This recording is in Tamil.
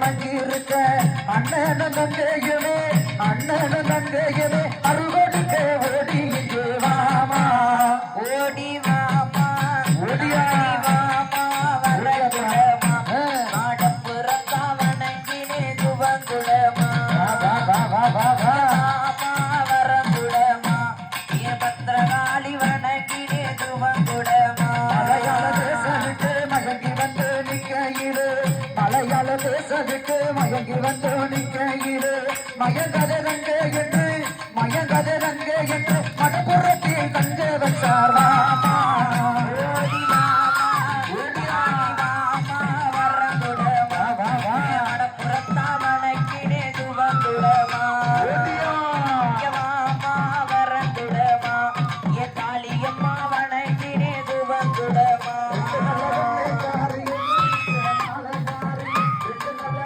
மங்கி இருக்க அண்ணன் நங்கையுமே அண்ணன் நங்கையுமே அருகொடுக்க ஓடி இங்கே வாமா ஓடி வாமா ஓடியா வாமா வரகுலமா நாடப்புறத்தா வணங்கினே துவங்குளமா வாமா வரகுலமா என் பத்திரகாளி வணங்கினே துவங்குளமா மலையாள தேசத்துக்கு மயங்கி வந்து நிற்கையிலே மலையாள தேசத்துக்கு மயங்கி வந்து நிற்கையிலே மயங்கதை ரங்கே என்று மடப்புற